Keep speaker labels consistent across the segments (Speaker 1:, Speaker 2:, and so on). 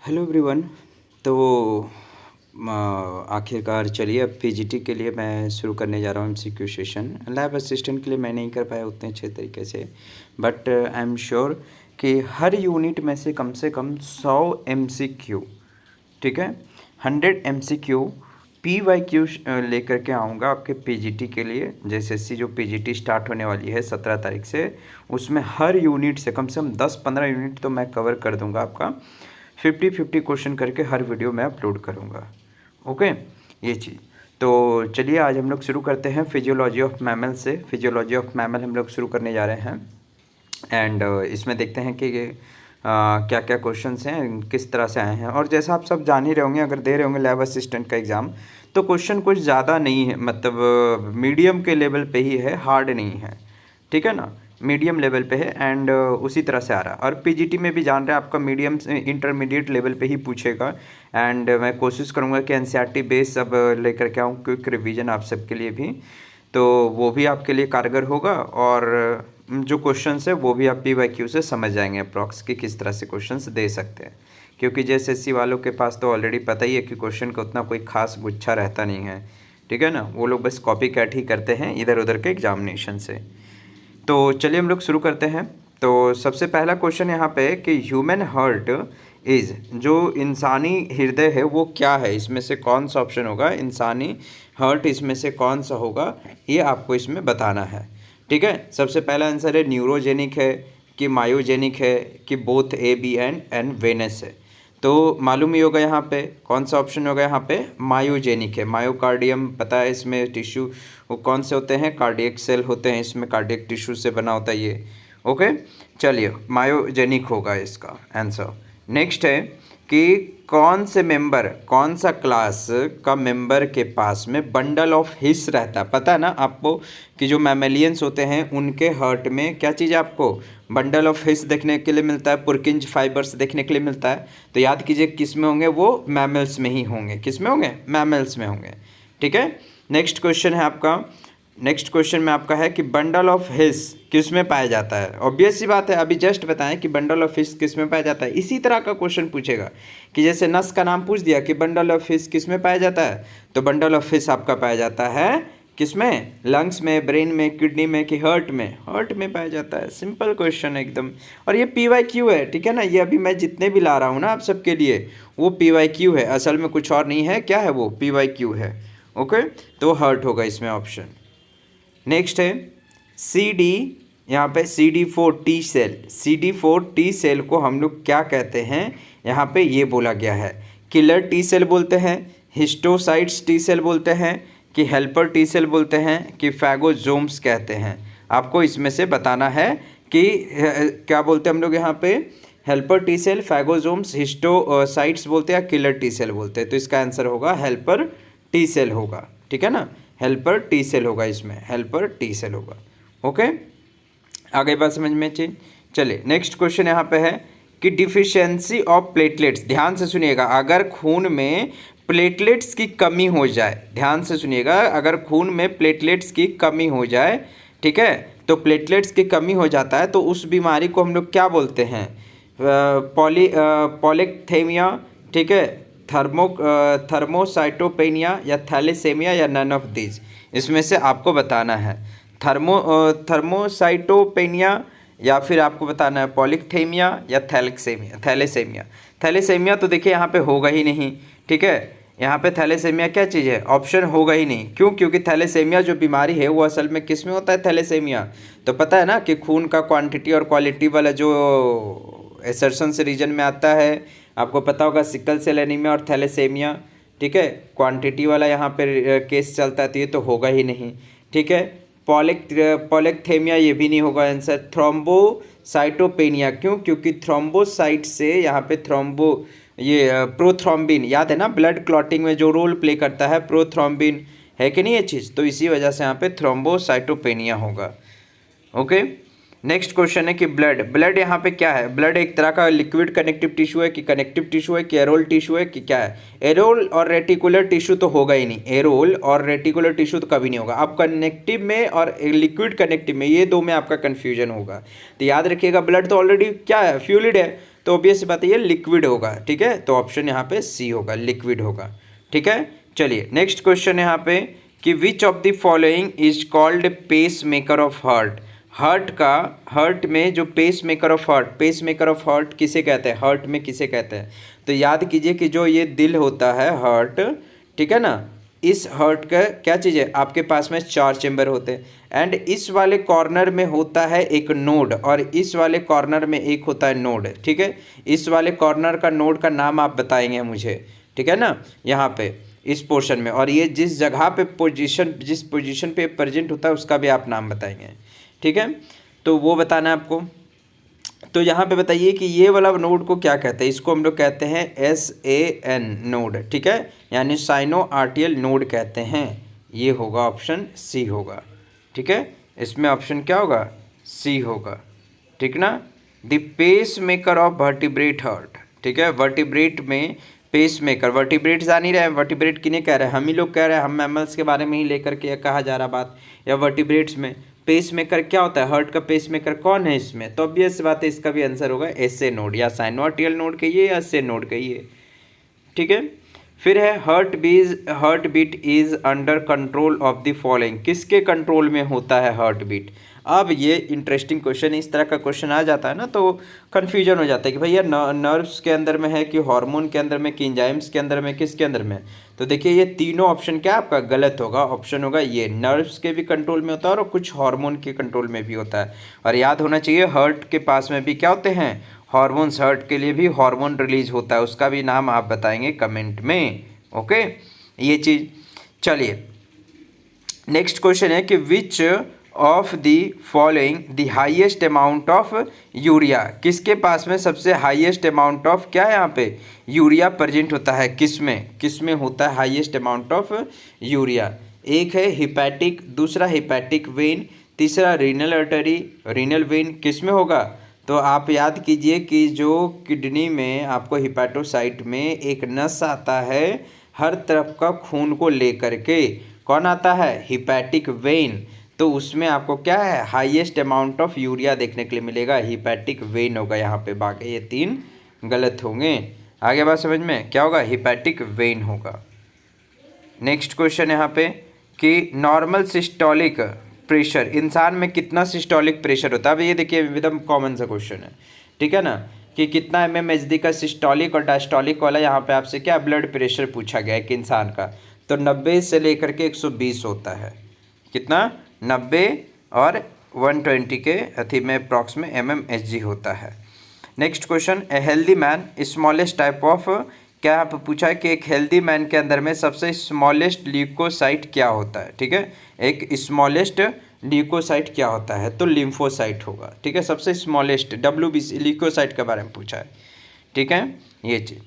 Speaker 1: Hello everyone. तो आखिरकार चलिए अब पीजीटी के लिए मैं शुरू करने जा रहा हूँ एमसीक्यू सेशन। लैब असिस्टेंट के लिए मैं नहीं कर पाया उतने अच्छे तरीके से, बट आई एम श्योर कि हर यूनिट में से कम 100 एमसीक्यू, ठीक है, 100 एमसीक्यू पीवाईक्यू लेकर के आऊँगा आपके पीजीटी के लिए। जैसे जो पीजीटी स्टार्ट होने वाली है 17 तारीख से, उसमें हर यूनिट से कम 10-15 यूनिट तो मैं कवर कर दूंगा। आपका 50-50 क्वेश्चन करके हर वीडियो में अपलोड करूँगा। ओके, ये चीज़। तो चलिए आज हम लोग शुरू करते हैं फिजियोलॉजी ऑफ मैमल से। फिजियोलॉजी ऑफ मैमल हम लोग शुरू करने जा रहे हैं एंड इसमें देखते हैं कि क्या क्या क्वेश्चंस हैं, किस तरह से आए हैं। और जैसा आप सब जान ही रहे होंगे, अगर दे रहे होंगे लैब असिस्टेंट का एग्ज़ाम, तो क्वेश्चन कुछ ज़्यादा नहीं है, मतलब मीडियम के लेवल पे ही है, हार्ड नहीं है, ठीक है ना, मीडियम लेवल पे है एंड उसी तरह से आ रहा है। और पीजीटी में भी जान रहे हैं आपका मीडियम से इंटरमीडिएट लेवल पे ही पूछेगा एंड मैं कोशिश करूँगा कि एनसीईआरटी बेस अब लेकर के आऊँ, क्विक रिवीजन आप सबके लिए भी, तो वो भी आपके लिए कारगर होगा। और जो क्वेश्चंस है वो भी आप पीवाईक्यू से समझ जाएंगे अप्रॉक्स कि किस तरह से क्वेश्चंस दे सकते हैं, क्योंकि जेएसएससी वालों के पास तो ऑलरेडी पता ही है कि क्वेश्चन का उतना कोई खास गुच्छा रहता नहीं है, ठीक है ना, वो लोग बस कॉपी कैट ही करते हैं इधर उधर के एग्जामिनेशन से। तो चलिए हम लोग शुरू करते हैं। तो सबसे पहला क्वेश्चन यहाँ पे कि ह्यूमन हार्ट इज़, जो इंसानी हृदय है वो क्या है, इसमें से कौन सा ऑप्शन होगा, इंसानी हार्ट इसमें से कौन सा होगा, ये आपको इसमें बताना है, ठीक है। सबसे पहला आंसर है न्यूरोजेनिक है कि मायोजेनिक है कि both A B and venous है। तो मालूम ही होगा यहाँ पे कौन सा ऑप्शन होगा, यहाँ पे मायोजेनिक है। मायोकार्डियम पता है, इसमें टिश्यू वो कौन से होते हैं, कार्डियक सेल होते हैं, इसमें कार्डियक टिश्यू से बना होता है ये। ओके, चलिए मायोजेनिक होगा इसका आंसर। नेक्स्ट है कि कौन से मेंबर, कौन सा क्लास का मेंबर के पास में बंडल ऑफ हिस रहता है। पता है ना आपको कि जो मैमेलियंस होते हैं उनके हार्ट में क्या चीज़ आपको बंडल ऑफ हिस देखने के लिए मिलता है, पुरकिंज फाइबर्स देखने के लिए मिलता है। तो याद कीजिए किस में होंगे, वो मैमल्स में ही होंगे। किस में होंगे, मैमल्स में होंगे, ठीक है। नेक्स्ट क्वेश्चन है आपका, नेक्स्ट क्वेश्चन में आपका है कि बंडल ऑफ हिस किस में पाया जाता है। ऑब्वियस सी बात है, अभी जस्ट बताएं कि बंडल ऑफ हिस किस में पाया जाता है। इसी तरह का क्वेश्चन पूछेगा कि जैसे नस का नाम पूछ दिया कि बंडल ऑफ हिस किस में पाया जाता है, तो बंडल ऑफ हिस आपका पाया जाता है किस में, लंग्स में, ब्रेन में, किडनी में कि हार्ट में, हार्ट में पाया जाता है। सिंपल क्वेश्चन है एकदम। और ये पीवाईक्यू है, ठीक है ना, ये अभी मैं जितने भी ला रहा हूँ ना आप सबके लिए वो पीवाईक्यू है, असल में कुछ और नहीं है। क्या है वो, पीवाईक्यू है। ओके, तो हार्ट होगा इसमें ऑप्शन। नेक्स्ट है सी डी, यहाँ पे CD4 T cell, CD4 T cell को हम लोग क्या कहते हैं, यहाँ पे ये बोला गया है किलर टी सेल बोलते हैं, हिस्टोसाइट्स टी सेल बोलते हैं कि हेल्पर टी सेल बोलते हैं कि फैगोजोम्स कहते हैं। आपको इसमें से बताना है कि क्या बोलते हैं हम लोग यहाँ पे, हेल्पर टी सेल, फैगोजोम्स, हिस्टोसाइट्स बोलते हैं या किलर टी सेल बोलते हैं। तो इसका आंसर होगा हेल्पर टी सेल होगा, ठीक है ना, हेल्पर टी सेल होगा इसमें, हेल्पर टी सेल होगा। ओके, आगे बात समझ में चीज। चलिए नेक्स्ट क्वेश्चन यहाँ पे है कि डिफिशियंसी ऑफ प्लेटलेट्स, ध्यान से सुनिएगा, अगर खून में प्लेटलेट्स की कमी हो जाए, ध्यान से सुनिएगा, अगर खून में प्लेटलेट्स की कमी हो जाए, ठीक है, तो प्लेटलेट्स की कमी हो जाता है तो उस बीमारी को हम लोग क्या बोलते हैं, पॉलीथेमिया, ठीक है, थर्मोसाइटोपेनिया या थैलेसेमिया या नन ऑफ दिस, इसमें से आपको बताना है। थर्मोसाइटोपेनिया या फिर आपको बताना है पॉलीथेमिया या थैलेसेमिया। थैलेसेमिया तो देखिए यहाँ पे होगा ही नहीं, ठीक है, यहाँ पे थैलेसेमिया क्या चीज़ है, ऑप्शन होगा ही नहीं। क्यों, क्योंकि थैलेसेमिया जो बीमारी है वो असल में किस में होता है, थैलेसेमिया तो पता है ना कि खून का क्वांटिटी और क्वालिटी वाला जो एसर्शंस रीजन में आता है, आपको पता होगा सिकल सेल एनीमिया और थैलेसेमिया, ठीक है, क्वांटिटी वाला यहाँ पे केस चलता है, तो ये तो होगा ही नहीं, ठीक है। पॉलीथेमिया ये भी नहीं होगा आंसर। थ्रोम्बोसाइटोपेनिया, क्यों, क्योंकि थ्रोम्बोसाइट से यहाँ पे ये प्रोथ्रोम्बिन, याद है ना, ब्लड क्लॉटिंग में जो रोल प्ले करता है प्रोथ्रोम्बिन, है कि नहीं ये चीज़, तो इसी वजह से यहाँ पे थ्रोम्बोसाइटोपेनिया होगा। ओके, नेक्स्ट क्वेश्चन है कि ब्लड यहाँ पे क्या है, ब्लड एक तरह का लिक्विड कनेक्टिव टिश्यू है कि कनेक्टिव टिश्यू है कि एरोल टिश्यू है कि क्या है। एरोल और रेटिकुलर टिश्यू तो होगा ही नहीं, एरोल और रेटिकुलर टिश्यू तो कभी नहीं होगा। अब कनेक्टिव में और लिक्विड कनेक्टिव में, ये दो में आपका कन्फ्यूजन होगा। तो याद रखिएगा ब्लड तो ऑलरेडी क्या है, फ्लूइड है, तो ऑब्वियस बात है ये लिक्विड होगा, ठीक है। तो ऑप्शन यहाँ पे सी होगा, लिक्विड होगा, ठीक है। चलिए नेक्स्ट क्वेश्चन यहाँ पे कि which of the following is called pacemaker of heart. Heart में जो पेस मेकर ऑफ हार्ट किसे कहते हैं, हार्ट में किसे कहते हैं। तो याद कीजिए कि जो ये दिल होता है हार्ट, ठीक है ना, इस हार्ट का क्या चीज़ है, आपके पास में 4 चेंबर होते हैं एंड इस वाले कॉर्नर में होता है एक नोड और इस वाले कॉर्नर में एक होता है नोड, ठीक है। इस वाले कॉर्नर का नोड का नाम आप बताएंगे मुझे, ठीक है ना, यहाँ पे इस पोर्शन में, और ये जिस जगह पे जिस पोजीशन पे प्रेजेंट होता है उसका भी आप नाम बताएंगे, ठीक है। तो वो बताना है आपको। तो यहाँ पे बताइए कि ये वाला नोड को क्या कहते हैं। इसको हम लोग कहते हैं SAN नोड, ठीक है, यानी साइनो आर्टियल नोड कहते हैं। ये होगा ऑप्शन सी होगा, ठीक है। इसमें ऑप्शन क्या होगा, सी होगा, ठीक ना। The pacemaker of vertebrate heart, ठीक है। वर्टिब्रेट में पेस मेकर, वर्टिब्रेट जान ही रहे हैं, वर्टिब्रेट किन्हें कह रहे हैं, हम ही लोग कह रहे हैं, हम मैमल्स के बारे में ही लेकर के कहा जा रहा बात, या वर्टिब्रेट्स में पेस मेकर क्या होता है, हार्ट का पेस मेकर कौन है इसमें। तो ऑब्वियस बात है इसका भी आंसर होगा SA नोड, या साइनोआर्टियल नोड कहिए या SA नोड कहिए, ठीक है। फिर है heartbeat is under control of the following, किसके कंट्रोल में होता है हार्ट बीट। अब ये इंटरेस्टिंग क्वेश्चन, इस तरह का क्वेश्चन आ जाता है ना तो कन्फ्यूजन हो जाता है कि भैया नर्व्स के अंदर में है कि हार्मोन के अंदर में कि एंजाइम्स के अंदर में, किसके अंदर में। तो देखिए ये तीनों ऑप्शन क्या आपका गलत होगा। ऑप्शन होगा ये नर्व्स के भी कंट्रोल में होता है और कुछ हार्मोन के कंट्रोल में भी होता है। और याद होना चाहिए हार्ट के पास में भी क्या होते हैं, हार्मोन्स। हार्ट के लिए भी हार्मोन रिलीज होता है, उसका भी नाम आप बताएंगे कमेंट में, ओके, ये चीज़। चलिए नेक्स्ट क्वेश्चन है कि which of the following the highest amount of urea, किसके पास में सबसे हाईएस्ट अमाउंट ऑफ क्या है यहाँ पे यूरिया प्रेजेंट होता है, किसमें होता है हाईएस्ट अमाउंट ऑफ यूरिया। एक है हिपैटिक, दूसरा हिपैटिक वेन, तीसरा रीनल आर्टरी, रीनल वेन किसमें होगा। तो आप याद कीजिए कि जो किडनी में आपको हिपैटोसाइट में एक नस आता है हर तरफ का खून को लेकर के, कौन आता है, हिपैटिक वेन। तो उसमें आपको क्या है हाईएस्ट अमाउंट ऑफ यूरिया देखने के लिए मिलेगा, हिपैटिक वेन होगा यहाँ पे। बाकी ये 3 गलत होंगे। आगे बात समझ में क्या होगा, हिपैटिक वेन होगा। नेक्स्ट क्वेश्चन यहाँ पे कि नॉर्मल सिस्टोलिक प्रेशर, इंसान में कितना सिस्टोलिक प्रेशर होता है। अब ये देखिए एकदम कॉमन सा क्वेश्चन है, ठीक है ना, कि कितना mmHg का सिस्टोलिक और डायस्टोलिक वाला यहाँ पे आपसे क्या ब्लड प्रेशर पूछा गया है कि इंसान का। तो 90 से लेकर के 120 होता है, कितना 90 और 120 के अथी में अप्रॉक्स में mmHg होता है। Next question, a healthy man smallest type of, क्या यहाँ पर पूछा है कि एक हेल्दी मैन के अंदर में सबसे स्मॉलेस्ट ल्यूकोसाइट क्या होता है, ठीक है। एक स्मॉलेस्ट ल्यूकोसाइट क्या होता है, तो लिम्फोसाइट होगा, ठीक है। सबसे स्मॉलेस्ट WBC ल्यूकोसाइट के बारे में पूछा है, ठीक है, ये चीज़।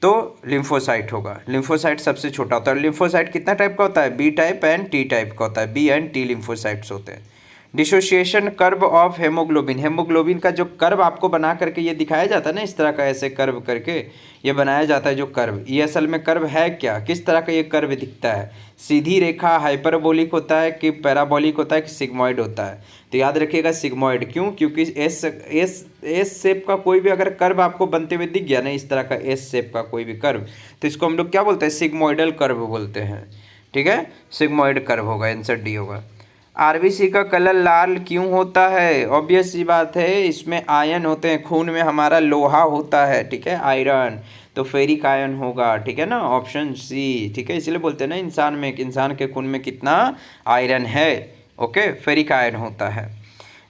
Speaker 1: तो लिम्फोसाइट होगा, लिम्फोसाइट सबसे छोटा होता है। लिम्फोसाइट कितना टाइप का होता है, B type and T type का होता है, B एंड T लिम्फोसाइट्स होते हैं। Dissociation curve of haemoglobin, haemoglobin का जो कर्व आपको बना करके ये दिखाया जाता है ना, इस तरह का ऐसे कर्व करके ये बनाया जाता है जो कर्व, ये असल में कर्व है क्या, किस तरह का ये कर्व दिखता है, सीधी रेखा हाइपरबोलिक होता है कि पैराबोलिक होता है कि सिग्मॉइड होता है। तो याद रखिएगा सिग्मॉइड, क्यों, क्योंकि एस शेप का कोई भी अगर कर्व आपको बनते हुए दिख गया ना, इस तरह का एस शेप का कोई भी कर्व, तो इसको हम लोग क्या बोलते हैं, सिग्मॉइडल कर्व बोलते हैं, ठीक है, सिग्मॉइड कर्व होगा, आंसर डी होगा। RBC का कलर लाल क्यों होता है, ऑब्वियस सी बात है, इसमें आयन होते हैं, खून में हमारा लोहा होता है, ठीक है, आयरन, तो फेरिक आयन होगा, ठीक है ना, ऑप्शन सी, ठीक है। इसलिए बोलते हैं ना इंसान के खून में कितना आयरन है, ओके, फेरिक आयन होता है।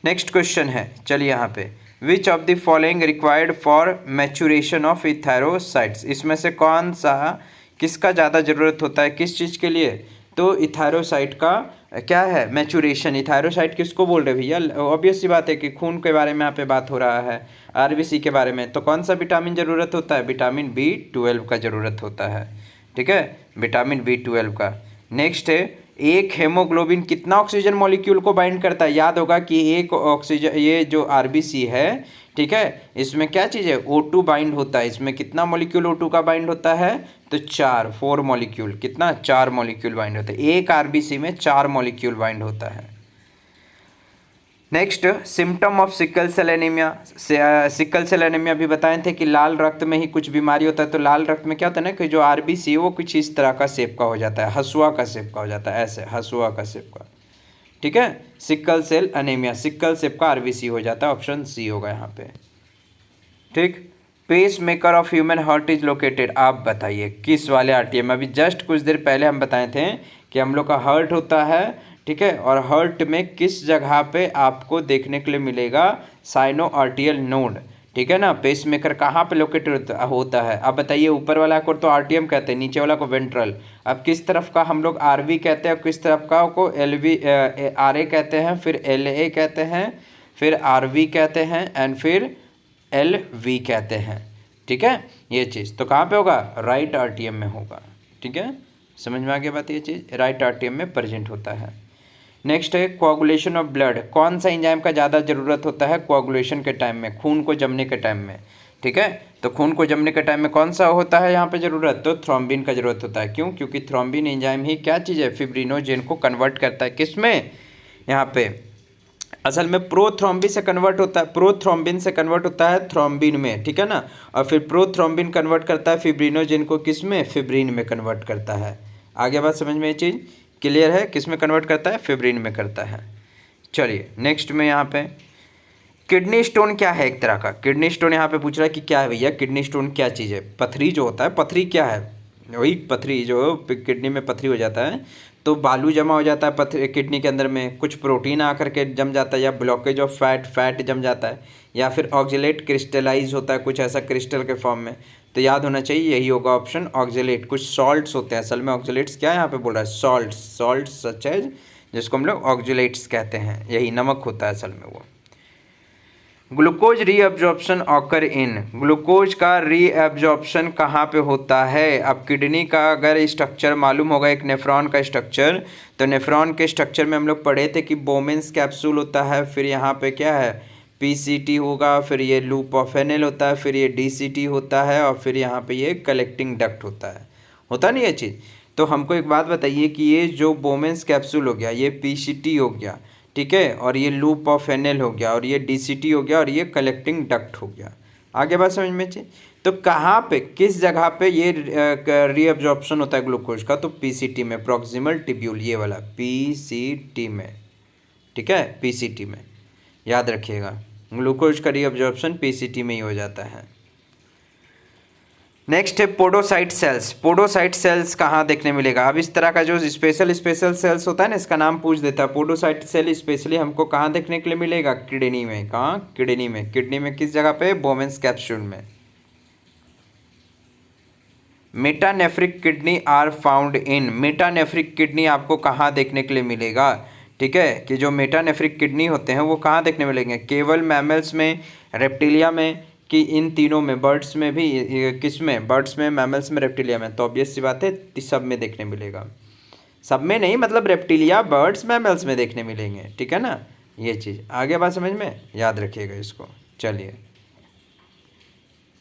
Speaker 1: नेक्स्ट क्वेश्चन है, चलिए यहाँ पे, which of the following required for maturation of erythrocytes, इसमें से कौन सा किसका ज़्यादा ज़रूरत होता है, किस चीज़ के लिए। तो इथायरोसाइट का क्या है मैचुरेशन, इथायरोसाइट किसको बोल रहे भैया, ऑब्वियस सी बात है कि खून के बारे में यहाँ पे बात हो रहा है, RBC के बारे में। तो कौन सा विटामिन ज़रूरत होता है, विटामिन B12 का ज़रूरत होता है, ठीक है, विटामिन B12 का। नेक्स्ट है, एक हेमोग्लोबिन कितना ऑक्सीजन मॉलिक्यूल को बाइंड करता है, याद होगा कि एक ऑक्सीजन, ये जो RBC है, ठीक है, इसमें क्या चीज़ है, O2 बाइंड होता है, इसमें कितना मॉलिक्यूल O2 का बाइंड होता है, तो 4 मॉलिक्यूल, कितना 4 मॉलिक्यूल बाइंड होता है, एक RBC में 4 मॉलिक्यूल बाइंड होता है। Next, symptom of sickle cell anaemia. Sickle cell anaemia भी बताए थे कि लाल रक्त में ही कुछ बीमारी होता है। तो लाल रक्त में क्या होता है ना कि जो आरबीसी है वो कुछ इस तरह का शेप का हो जाता है, हसुआ का शेप का हो जाता है, ऐसे हसुआ का शेप का। ठीक है, sickle cell anaemia, sickle shape का आरबीसी हो जाता है, ऑप्शन सी होगा यहाँ पे। ठीक, pacemaker of human heart is located. आप बताइए किस वाले आरटीएम। अभी जस्ट कुछ देर पहले हम बताए थे कि हम लोग का हार्ट होता है, ठीक है, और हार्ट में किस जगह पे आपको देखने के लिए मिलेगा साइनो आर्टियल नोड। ठीक है ना, पेस मेकर कहाँ पे लोकेटेड होता है। अब बताइए, ऊपर वाला को तो आरटीएम कहते हैं, नीचे वाला को वेंट्रल। अब किस तरफ का हम लोग आरवी कहते हैं, किस तरफ का को एलवी आरए कहते हैं, फिर एलए कहते हैं, फिर आरवी कहते हैं, एंड फिर एलवी कहते हैं। ठीक है, ये चीज़ तो कहाँ पे होगा, राइट आरटीएम में होगा। ठीक है, समझ में आ गया बात, ये चीज़ राइट आरटीएम में प्रेजेंट होता है। नेक्स्ट है कोआगुलेशन ऑफ ब्लड। कौन सा एंजाइम का ज़्यादा ज़रूरत होता है कोआगुलेशन के टाइम में, खून को जमने के टाइम में। ठीक है, तो खून को जमने के टाइम में कौन सा होता है यहाँ पे ज़रूरत, तो थ्रोम्बिन का ज़रूरत होता है। क्यों, क्योंकि थ्रोम्बिन एंजाइम ही क्या चीज़ है, फिब्रिनोजेन को कन्वर्ट करता है। किस में, यहाँ पे असल में प्रोथ्रोम्बिन से कन्वर्ट होता है, प्रोथ्रोम्बिन से कन्वर्ट होता है थ्रोम्बिन में। ठीक है ना, और फिर प्रोथ्रोम्बिन कन्वर्ट करता है फिब्रिनोजेन को, किस में, फिब्रिन में कन्वर्ट करता है। आगे बात समझ में ये चीज़ क्लियर है, किस में कन्वर्ट करता है, फिब्रिन में करता है। चलिए नेक्स्ट में यहाँ पे किडनी स्टोन क्या है, एक तरह का किडनी स्टोन यहाँ पे पूछ रहा है कि क्या है भैया, किडनी स्टोन क्या चीज़ है। पथरी जो होता है, पथरी क्या है, वही पथरी जो किडनी में पथरी हो जाता है, तो बालू जमा हो जाता है पथरी किडनी के अंदर में, कुछ प्रोटीन आकर के जम जाता है, या ब्लॉकेज ऑफ फैट जम जाता है, या फिर ऑक्जेलेट क्रिस्टलाइज होता है, कुछ ऐसा क्रिस्टल के फॉर्म में। तो याद होना चाहिए यही होगा ऑप्शन ऑक्जेलेट। कुछ सॉल्ट्स होते हैं, असल में ऑक्जेलेट्स क्या है यहाँ पे बोल रहा है, सॉल्ट्स सच एज, जिसको हम लोग ऑक्जेलेट्स कहते हैं, यही नमक होता है असल में वो। Glucose reabsorption occur in, glucose का रीअब्जॉर्प्शन कहाँ पे होता है। अब किडनी का अगर स्ट्रक्चर मालूम होगा, एक नेफ्रॉन का स्ट्रक्चर, तो नेफ्रॉन के स्ट्रक्चर में हम लोग पढ़े थे कि बोमेंस कैप्सूल होता है, फिर यहाँ पे क्या है, पीसीटी होगा, फिर ये लूप ऑफ एनएल होता है, फिर ये डीसीटी होता है, और फिर यहाँ पे ये कलेक्टिंग डक्ट होता नहीं ये चीज़। तो हमको एक बात बताइए कि ये जो बोमेंस कैप्सूल हो गया, ये पीसीटी हो गया, ठीक है, और ये लूप ऑफ एनएल हो गया, और ये डीसीटी हो गया, और ये कलेक्टिंग डक्ट हो गया। आगे बात समझ में चाहिए। तो कहाँ पे, किस जगह पे ये रीअब्जॉर्प्शन होता है ग्लूकोज का, तो पीसीटी में, प्रॉक्सिमल टिब्यूल, ये वाला पीसीटी में। ठीक है, पीसीटी में याद रखिएगा, ग्लूकोज का रीअब्जॉर्प्शन पीसीटी में ही हो जाता है। नेक्स्ट है पोडोसाइट सेल्स। पोडोसाइट सेल्स कहाँ देखने मिलेगा। अब इस तरह का जो स्पेशल सेल्स होता है ना, इसका नाम पूछ देता है। पोडोसाइट सेल स्पेशली हमको कहाँ देखने के लिए मिलेगा, किडनी में। कहाँ, किडनी में। किडनी में किस जगह पे, बोमेंस कैप्सूल में। Metanephric kidney are found in, metanephric kidney आपको कहाँ देखने के लिए मिलेगा। ठीक है, कि जो मेटानेफ्रिक किडनी होते हैं वो कहाँ देखने मिलेंगे, केवल मैमल्स में, रेप्टिलिया में, कि इन तीनों में, बर्ड्स में भी, किस में, बर्ड्स में, मैमल्स में, रेप्टिलिया में। तो ऑब्वियस सी बात है सब में देखने मिलेगा, सब में नहीं, मतलब रेप्टिलिया, बर्ड्स, मैमल्स में देखने मिलेंगे। ठीक है ना, ये चीज़ आगे बात समझ में, याद रखिएगा इसको। चलिए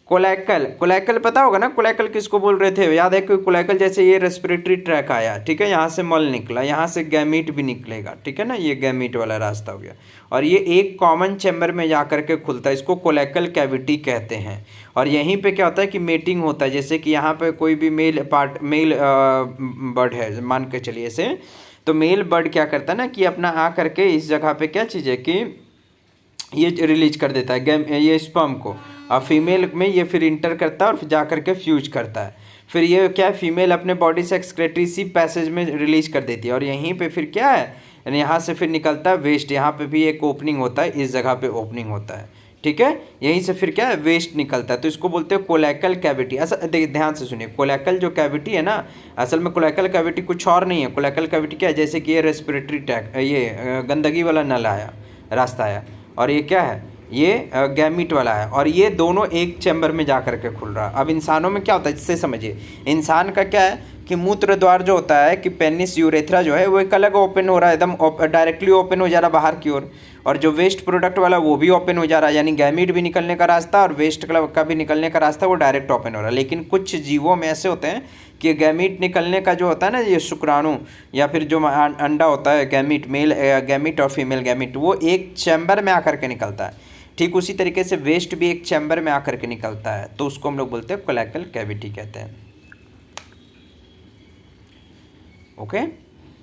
Speaker 1: कोलैकल, कोलैकल पता होगा ना, कोलैकल किसको बोल रहे थे, याद है कि कोलैकल जैसे ये रेस्पिरेटरी ट्रैक आया, ठीक है, यहाँ से मल निकला, यहाँ से गैमीट भी निकलेगा। ठीक है ना, ये गैमीट वाला रास्ता हो गया, और ये एक कॉमन चैम्बर में जा करके खुलता है, इसको कोलैकल कैविटी कहते हैं। और यहीं पे क्या होता है कि मेटिंग होता है, जैसे कि यहाँ पे कोई भी मेल बर्ड है, मान के चलिए ऐसे, तो मेल बर्ड क्या करता है ना कि अपना आ करके इस जगह पे क्या चीज़ है कि ये रिलीज कर देता है ये स्पर्म को, और फीमेल में ये फिर इंटर करता है और फिर जा करके फ्यूज करता है। फिर ये क्या, फीमेल अपने बॉडी से एक्सक्रेटरी सी पैसेज में रिलीज कर देती है, और यहीं पे फिर क्या है, यहाँ से फिर निकलता है वेस्ट। यहाँ पे भी एक ओपनिंग होता है, इस जगह पे ओपनिंग होता है। ठीक है, यहीं से फिर क्या है, वेस्ट निकलता है, तो इसको बोलते हैं कोलैकल कैविटी। ऐसा ध्यान से सुनिए, कोलैकल जो कैविटी है ना, असल में कोलैकल कैविटी कुछ और नहीं है। कोलैकल कैविटी क्या है, जैसे कि ये रेस्पिरेटरी ट्रैक, ये गंदगी वाला नल आया, रास्ता आया, और ये क्या है, ये गैमीट वाला है, और ये दोनों एक चैम्बर में जा कर के खुल रहा है। अब इंसानों में क्या होता है, इससे समझिए, इंसान का क्या है कि मूत्र द्वार जो होता है कि पेनिस यूरेथ्रा जो है वो एक अलग ओपन हो रहा है, एकदम डायरेक्टली ओपन हो जा रहा बाहर की ओर, और जो वेस्ट प्रोडक्ट वाला वो भी ओपन हो जा रहा है, यानी गैमीट भी निकलने का रास्ता और वेस्ट का भी निकलने का रास्ता वो डायरेक्ट ओपन हो रहा है। लेकिन कुछ जीवों में ऐसे होते हैं कि गैमीट निकलने का जो होता है ना, ये शुक्राणु या फिर जो अंडा होता है गैमीट, मेल गैमीट और फीमेल गैमीट, वो एक चैम्बर में आकर के निकलता है। ठीक उसी तरीके से वेस्ट भी एक चैम्बर में आकर के निकलता है, तो उसको हम लोग बोलते हैं कोलेक्टल कैविटी कहते हैं। ओके,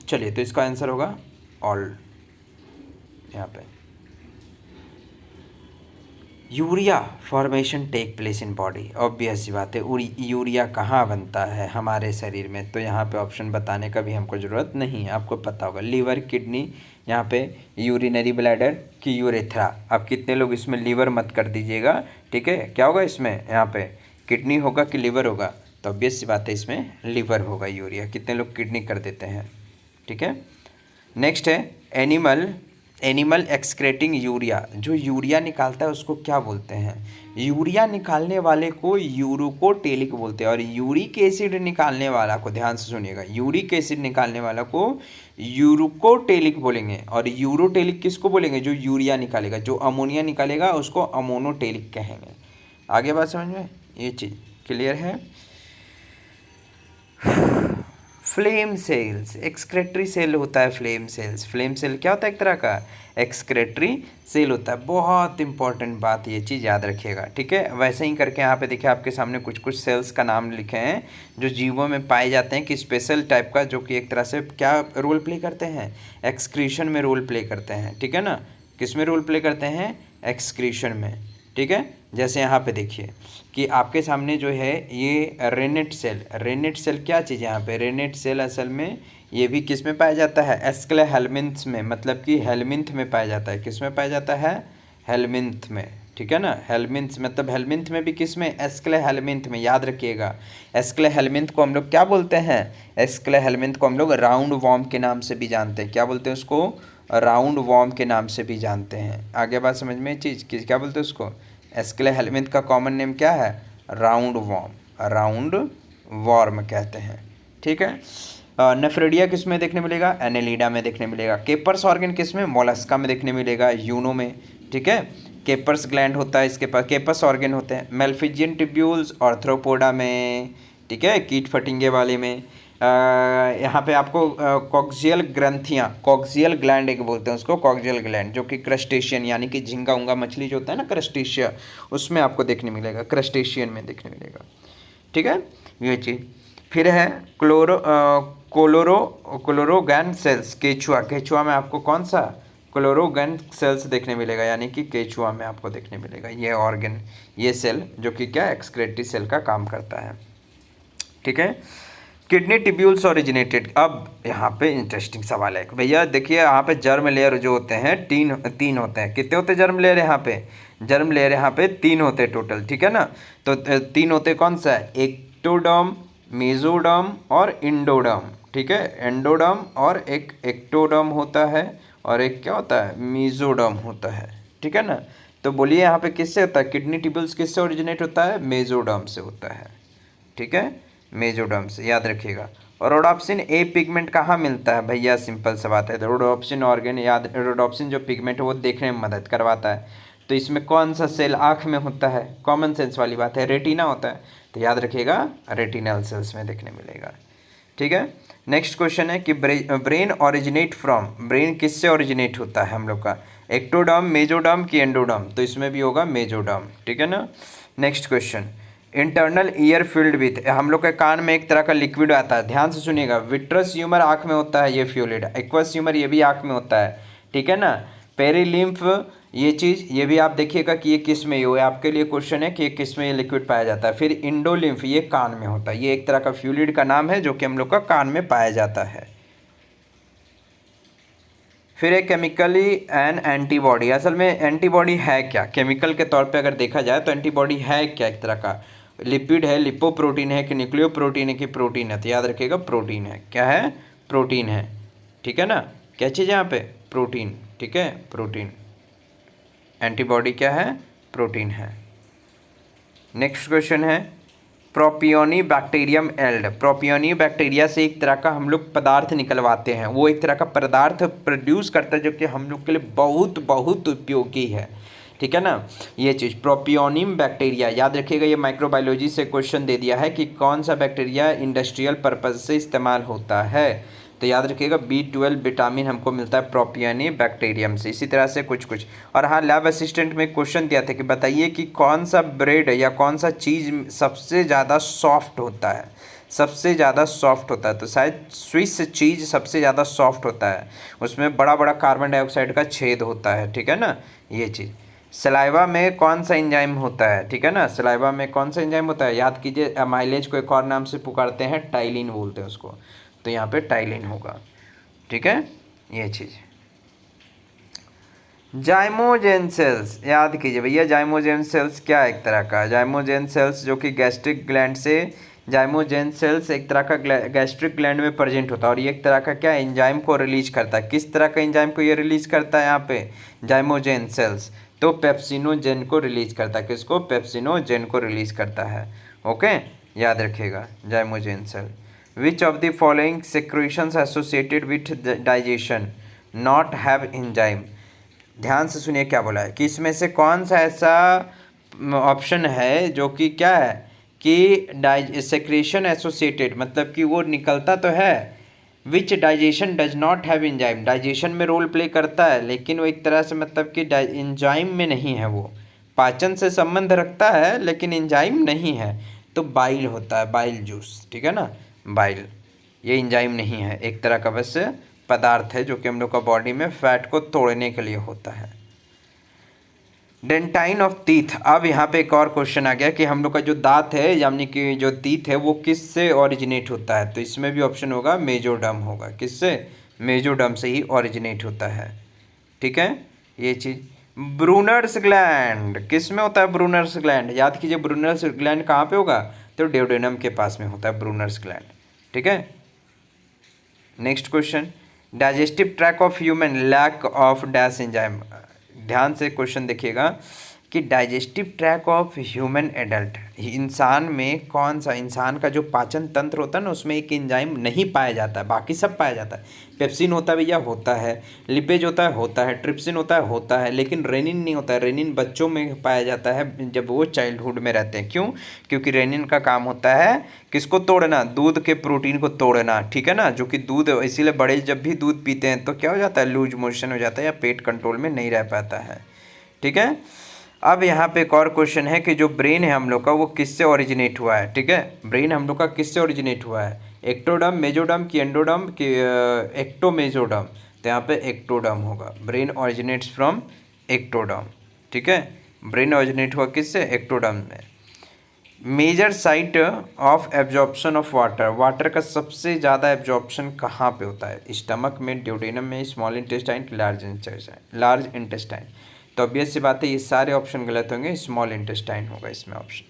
Speaker 1: चलिए, तो इसका आंसर होगा ऑल। यहाँ पे urea formation take place in body, obvious सी बात है। यूरिया कहाँ बनता है हमारे शरीर में, तो यहाँ पे ऑप्शन बताने का भी हमको ज़रूरत नहीं है, आपको पता होगा। लीवर, किडनी, यहाँ पे यूरिनरी ब्लैडर की यूरेथ्रा। अब कितने लोग इसमें लीवर मत कर दीजिएगा, ठीक है। क्या होगा इसमें, यहाँ पे किडनी होगा कि लीवर होगा, तो ऑब्वियस सी बात है इसमें लीवर होगा यूरिया। कितने लोग किडनी कर देते हैं, ठीक है। नेक्स्ट है एनिमल एक्सक्रेटिंग यूरिया। जो यूरिया निकालता है उसको क्या बोलते हैं? यूरिया निकालने वाले को यूरोकोटेलिक बोलते हैं, और यूरिक एसिड निकालने वाला को, ध्यान से सुनिएगा, यूरिक एसिड निकालने वाला को यूरोकोटेलिक बोलेंगे। और यूरोटेलिक किसको बोलेंगे? जो यूरिया निकालेगा। जो अमोनिया निकालेगा उसको अमोनोटेलिक कहेंगे। आगे बात समझ में, ये चीज़ क्लियर है। फ्लेम सेल्स, एक्सक्रेटरी सेल होता है फ्लेम सेल्स। फ्लेम सेल क्या होता है? एक तरह का एक्सक्रेटरी सेल होता है। बहुत इंपॉर्टेंट बात, ये चीज़ याद रखिएगा, ठीक है। वैसे ही करके यहाँ पे देखिए आपके सामने कुछ कुछ सेल्स का नाम लिखे हैं जो जीवों में पाए जाते हैं कि स्पेशल टाइप का, जो कि एक तरह से क्या रोल प्ले करते हैं? एक्सक्रीशन में रोल प्ले करते हैं, ठीक है ना। किस में रोल प्ले करते हैं? एक्सक्रीशन में, ठीक है। जैसे यहाँ पे देखिए कि आपके सामने जो है ये रेनेट सेल, रेनेट सेल क्या चीज़ है यहाँ पे? रेनेट सेल असल में ये भी किस में पाया जाता है? एस्क्लेहेल्मिन्थ में, मतलब कि हेल्मिन्थ में पाया जाता है। किस में पाया जाता है? हेल्मिन्थ में, ठीक है ना। हेल्मिन्थ मतलब हेल्मिन्थ में भी किस में? एस्क्लेहेल्मिन्थ में। याद रखिएगा, एस्क्लेहेल्मिन्थ को हम लोग क्या बोलते हैं? एस्क्लेहेल्मिन्थ को हम लोग राउंड वॉर्म के नाम से भी जानते हैं। क्या बोलते हैं उसको? राउंड वॉर्म के नाम से भी जानते हैं। आगे बात समझ में, चीज़ क्या बोलते हैं उसको? एस्क्लेहेल्मिन्थ का कॉमन नेम क्या है? राउंड वॉर्म, राउंड वॉर्म कहते हैं, ठीक है। नेफ्रेडिया किस में देखने मिलेगा? एनेलिडा में देखने मिलेगा। केपर्स ऑर्गन किस में? मोलस्का में देखने मिलेगा, यूनो में, ठीक है। केपर्स ग्लैंड होता है इसके पास, केपर्स ऑर्गन होते हैं। मेल्फिजियन ट्यूब्यूल्स आर्थ्रोपोडा में, ठीक है, कीट फटिंगे वाले में। यहाँ पे आपको कॉक्सियल ग्रंथियाँ, कॉक्सियल ग्लैंड एक बोलते हैं उसको, कॉक्सियल ग्लैंड, जो कि क्रस्टेशियन यानी कि झींगा उंगा मछली जो होता है ना, क्रस्टेशिया, उसमें आपको देखने मिलेगा, क्रस्टेशियन में देखने मिलेगा, ठीक है, ये चीज़। फिर है क्लोरोगैन सेल्स, केचुआ, केचुआ में आपको कौन सा? क्लोरोगैन सेल्स देखने मिलेगा, यानी कि केचुआ में आपको देखने मिलेगा ये ऑर्गन, ये सेल, जो कि क्या एक्सक्रेटरी सेल का काम करता है, ठीक है। किडनी ट्यूब्यूल्स ओरिजिनेटेड, अब यहाँ पे इंटरेस्टिंग सवाल है भैया। देखिए यहाँ पे जर्म लेयर जो होते हैं तीन होते हैं। कितने होते हैं जर्म लेयर यहाँ पे? जर्म लेयर यहाँ पे 3 होते हैं टोटल, ठीक है ना। तो 3 होते कौन सा है? एक्टोडर्म, मेसोडर्म और इंडोडर्म, ठीक है। एंडोडर्म और एक एक्टोडर्म होता है, और एक क्या होता है? मेसोडर्म होता है, ठीक है ना। तो बोलिए यहाँ पे किससे होता है? किडनी ट्यूब्यूल्स किससे ओरिजिनेट होता है? मेसोडर्म से होता है, ठीक है, मेसोडर्म से, याद रखिएगा। और रोडोप्सिन ए पिगमेंट कहाँ मिलता है भैया? सिंपल सा बात है, रोडोप्सिन ऑर्गन, याद, रोडोप्सिन जो पिगमेंट है वो देखने में मदद करवाता है। तो इसमें कौन सा सेल आँख में होता है? कॉमन सेंस वाली बात है, रेटिना होता है, तो याद रखिएगा रेटिनल सेल्स में देखने मिलेगा, ठीक है। नेक्स्ट क्वेश्चन है कि ब्रेन ओरिजिनेट फ्रॉम, ब्रेन किससे ओरिजिनेट होता है हम लोग का? एक्टोडर्म, मेसोडर्म की एंडोडर्म? तो इसमें भी होगा मेसोडर्म, ठीक है ना। Next question, internal ear field with, हम लोग के कान में एक तरह का लिक्विड आता है, ध्यान से सुनिएगा। विट्रस ह्यूमर आँख में होता है, ये फ्लूइड। एक्वस ह्यूमर ये भी आँख में होता है, ठीक है ना। पेरिलिम्फ, ये चीज़, ये भी आप देखिएगा कि ये किस में, ये आपके लिए क्वेश्चन है कि ये किस में ये लिक्विड पाया जाता है। फिर इंडोलिम्फ, ये कान में होता है, ये एक तरह का फ्लूइड का नाम है जो कि हम लोग का कान में पाया जाता है। फिर एक केमिकली एंड एंटीबॉडी, असल में एंटीबॉडी है क्या? केमिकल के तौर पे अगर देखा जाए तो एंटीबॉडी है क्या? एक तरह का लिपिड है, लिपोप्रोटीन है कि न्यूक्लियोप्रोटीन है कि प्रोटीन है? तो याद रखिएगा प्रोटीन है। क्या है? प्रोटीन है, ठीक है ना। क्या चीज़ है यहाँ पे? प्रोटीन, ठीक है, प्रोटीन। एंटीबॉडी क्या है? प्रोटीन है। नेक्स्ट क्वेश्चन है प्रोपियोनी बैक्टीरियम एल्ड, प्रोपियोनी बैक्टीरिया से एक तरह का हम लोग पदार्थ निकलवाते हैं, वो एक तरह का पदार्थ प्रोड्यूस करता है जो कि हम लोग के लिए बहुत बहुत उपयोगी है, ठीक है ना। ये चीज़ प्रोपियोनियम बैक्टीरिया याद रखिएगा, ये माइक्रोबायोलॉजी से क्वेश्चन दे दिया है कि कौन सा बैक्टीरिया इंडस्ट्रियल पर्पज से इस्तेमाल होता है, तो याद रखिएगा B12 विटामिन हमको मिलता है प्रोपियोनी बैक्टीरियम से। इसी तरह से कुछ और हाँ, लैब असिस्टेंट में क्वेश्चन दिया था कि बताइए कि कौन सा ब्रेड या कौन सा चीज़ सबसे ज़्यादा सॉफ्ट होता है, सबसे ज़्यादा सॉफ्ट होता है, तो शायद स्विस चीज़ सबसे ज़्यादा सॉफ्ट होता है, उसमें बड़ा बड़ा कार्बन डाइऑक्साइड का छेद होता है, ठीक है ना। ये चीज़ सलाइवा में कौन सा एंजाइम होता है, ठीक है ना, सलाइवा में कौन सा एंजाइम होता है, याद कीजिए। अमाइलेज को एक और नाम से पुकारते हैं, टाइलिन बोलते हैं उसको, तो यहाँ पे टाइलिन होगा, ठीक है। ये चीज़ जाइमोजेन सेल्स याद कीजिए भैया, जाइमोजेन सेल्स क्या है, एक तरह का जाइमोजेन सेल्स जो कि गैस्ट्रिक ग्लैंड से, जाइमोजेन सेल्स एक तरह का गैस्ट्रिक ग्लैंड में प्रेजेंट होता है और ये एक तरह का क्या एंजाइम को रिलीज करता है। किस तरह का एंजाइम को ये रिलीज करता है यहाँ पे, जाइमोजेन सेल्स, तो पेप्सिनोजेन को रिलीज करता है, किसको, पेप्सिनोजेन को रिलीज करता है, ओके, याद रखिएगा zymogen cell. Which of the following secretions associated with digestion not have enzyme, ध्यान से सुनिए क्या बोला है कि इसमें से कौन सा ऐसा ऑप्शन है जो कि क्या है कि सेक्रेशन एसोसिएटेड, मतलब कि वो निकलता तो है, which digestion does not have enzyme, digestion में रोल प्ले करता है लेकिन वो एक तरह से मतलब कि एंजाइम में नहीं है, वो पाचन से संबंध रखता है लेकिन एंजाइम नहीं है, तो बाइल होता है, बाइल जूस, ठीक है ना, बाइल, ये एंजाइम नहीं है, एक तरह का बस पदार्थ है जो कि हम लोग का बॉडी में फैट को तोड़ने के लिए होता है। डेंटाइन ऑफ टीथ, अब यहाँ पे एक और क्वेश्चन आ गया कि हम लोग का जो दांत है यानी कि जो टीथ है वो किससे ओरिजिनेट होता है, तो इसमें भी ऑप्शन होगा मेजोडर्म होगा, किससे, मेजोडर्म से ही ओरिजिनेट होता है, ठीक है। ये चीज़ ब्रूनर्स ग्लैंड किस में होता है, ब्रूनर्स ग्लैंड याद कीजिए, ब्रूनर्स ग्लैंड कहाँ पे होगा, तो ड्यूडेनम के पास में होता है ब्रूनर्स ग्लैंड, ठीक है। Next question, digestive tract of human lack of dash enzyme, ध्यान से क्वेश्चन देखिएगा कि digestive tract of human adult, इंसान में कौन सा, इंसान का जो पाचन तंत्र होता है ना उसमें एक एंजाइम नहीं पाया जाता है, बाकी सब पाया जाता है, पेप्सिन होता है भैया, होता है, लिपेज होता है, ट्रिप्सिन होता है, लेकिन रेनिन नहीं होता है, रेनिन बच्चों में पाया जाता है जब वो चाइल्डहुड में रहते हैं, क्यों, क्योंकि रेनिन का काम होता है किसको तोड़ना, दूध के प्रोटीन को तोड़ना, ठीक है ना, जो कि दूध, इसीलिए बड़े जब भी दूध पीते हैं तो क्या हो जाता है, लूज मोशन हो जाता है या पेट कंट्रोल में नहीं रह पाता है, ठीक है। अब यहाँ पे एक और क्वेश्चन है कि जो ब्रेन है हम लोग का वो किससे ओरिजिनेट हुआ है, ठीक है, ब्रेन हम लोग का किससे ओरिजिनेट हुआ है, एक्टोडर्म, मेजोडर्म की एंडोडर्म की एक्टोमेजोडर्म, तो यहाँ पे एक्टोडर्म होगा, ब्रेन ओरिजिनेट्स फ्रॉम एक्टोडर्म, ठीक है, ब्रेन ओरिजिनेट हुआ किससे, एक्टोडर्म में। Major site of absorption of water, water का सबसे ज़्यादा एब्जॉर्प्शन कहाँ पे होता है, स्टमक में, ड्यूडेनम में, स्मॉल इंटेस्टाइन, लार्ज इंटेस्टाइन, तो ऑब्वियस सी बात है ये सारे ऑप्शन गलत होंगे, स्मॉल इंटेस्टाइन होगा इसमें ऑप्शन,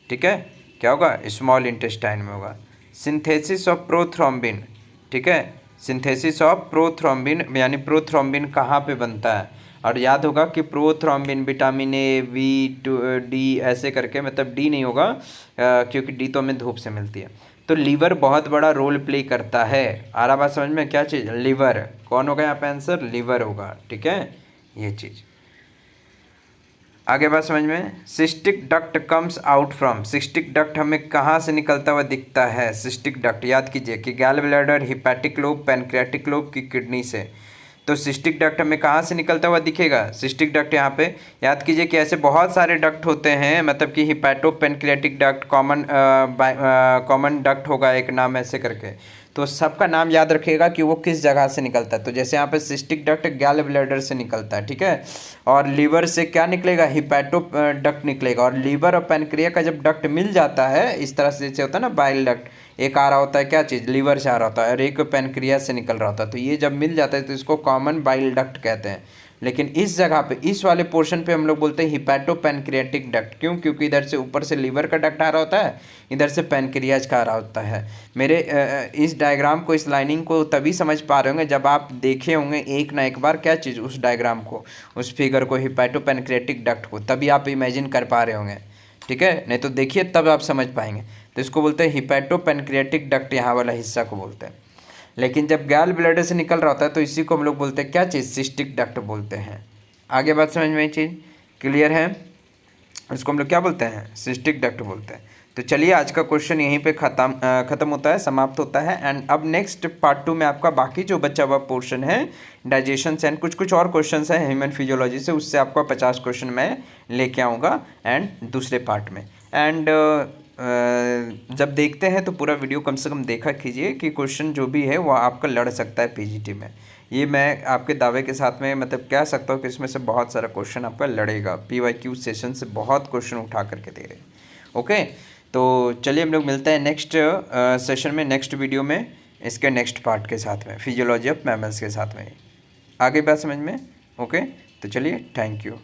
Speaker 1: ठीक है, क्या होगा, स्मॉल इंटेस्टाइन में होगा। सिंथेसिस ऑफ प्रोथ्रोम्बिन, ठीक है, सिंथेसिस ऑफ प्रोथ्रोम्बिन यानी प्रोथ्रोम्बिन कहाँ पे बनता है, और याद होगा कि प्रोथ्रोम्बिन विटामिन ए, B2D ऐसे करके, मतलब डी नहीं होगा क्योंकि डी तो हमें धूप से मिलती है, तो लीवर बहुत बड़ा रोल प्ले करता है, आ रहा बात समझ में, क्या चीज़, लीवर, कौन होगा यहाँ पे आंसर, लीवर होगा, ठीक है, ये चीज़। आगे बात समझ में, cystic duct comes out from, cystic duct हमें कहाँ से निकलता हुआ दिखता है, सिस्टिक डक्ट याद कीजिए कि गैल bladder, hepatic lobe, pancreatic lobe की किडनी से, तो सिस्टिक डक्ट हमें कहाँ से निकलता हुआ दिखेगा, सिस्टिक डक्ट यहाँ पे याद कीजिए कि ऐसे बहुत सारे डक्ट होते हैं, मतलब कि hepato pancreatic duct, common duct होगा एक नाम ऐसे करके, तो सबका नाम याद रखिएगा कि वो किस जगह से निकलता है, तो जैसे यहाँ पे सिस्टिक डक्ट गैल ब्लैडर से निकलता है, ठीक है, और लीवर से क्या निकलेगा, हिपैटो डक्ट निकलेगा, और लीवर और पैनक्रिया का जब डक्ट मिल जाता है इस तरह से, जैसे होता है ना बाइल डक्ट, एक आ रहा होता है क्या चीज़, लीवर से आ रहा होता है और एक पैनक्रिया से निकल रहा होता है, तो ये जब मिल जाता है तो इसको कॉमन बाइल डक्ट कहते हैं, लेकिन इस जगह पे, इस वाले पोर्शन पे हम लोग बोलते हैं हिपैटो पैनक्रियाटिक डक्ट, क्यों, क्योंकि इधर से ऊपर से लीवर का डक्ट आ रहा होता है, इधर से पैनक्रियाज का आ रहा होता है। मेरे इस डायग्राम को, इस लाइनिंग को तभी समझ पा रहे होंगे जब आप देखे होंगे एक ना एक बार क्या चीज़, उस डायग्राम को, उस फिगर को, हिपैटो पैनक्रियाटिक डक्ट को, तभी आप इमेजिन कर पा रहे होंगे, ठीक है, नहीं तो देखिए तब आप समझ पाएंगे। तो इसको बोलते हैं हिपैटो पैनक्रियाटिक डक्ट, यहाँ वाला हिस्सा को बोलते हैं। लेकिन जब गैल ब्लैडर से निकल रहा होता है तो इसी को हम लोग बोलते हैं क्या चीज़, सिस्टिक डक्ट बोलते हैं। आगे बात समझ में ये चीज़ क्लियर है, इसको हम लोग क्या बोलते हैं, सिस्टिक डक्ट बोलते हैं। तो चलिए आज का क्वेश्चन यहीं पे ख़त्म होता है, समाप्त होता है। एंड अब नेक्स्ट पार्ट 2 में आपका बाकी जो बचा हुआ पोर्शन है डाइजेशन से एंड कुछ कुछ और क्वेश्चंस हैं ह्यूमन फिजियोलॉजी से, उससे आपका 50 क्वेश्चन मैं लेके आऊँगा एंड दूसरे पार्ट में। एंड जब देखते हैं तो पूरा वीडियो कम से कम देखा कीजिए कि क्वेश्चन जो भी है वो आपका लड़ सकता है पीजीटी में। ये मैं आपके दावे के साथ में मतलब कह सकता हूँ कि इसमें से बहुत सारा क्वेश्चन आपका लड़ेगा, पीवाईक्यू सेशन से बहुत क्वेश्चन उठा करके दे रहे हैं। ओके, तो चलिए हम लोग मिलते हैं नेक्स्ट सेशन में, नेक्स्ट वीडियो में, इसके नेक्स्ट पार्ट के साथ में, फिजियोलॉजी ऑफ मैमल्स के साथ में। आगे बात समझ में? ओके, तो चलिए, थैंक यू।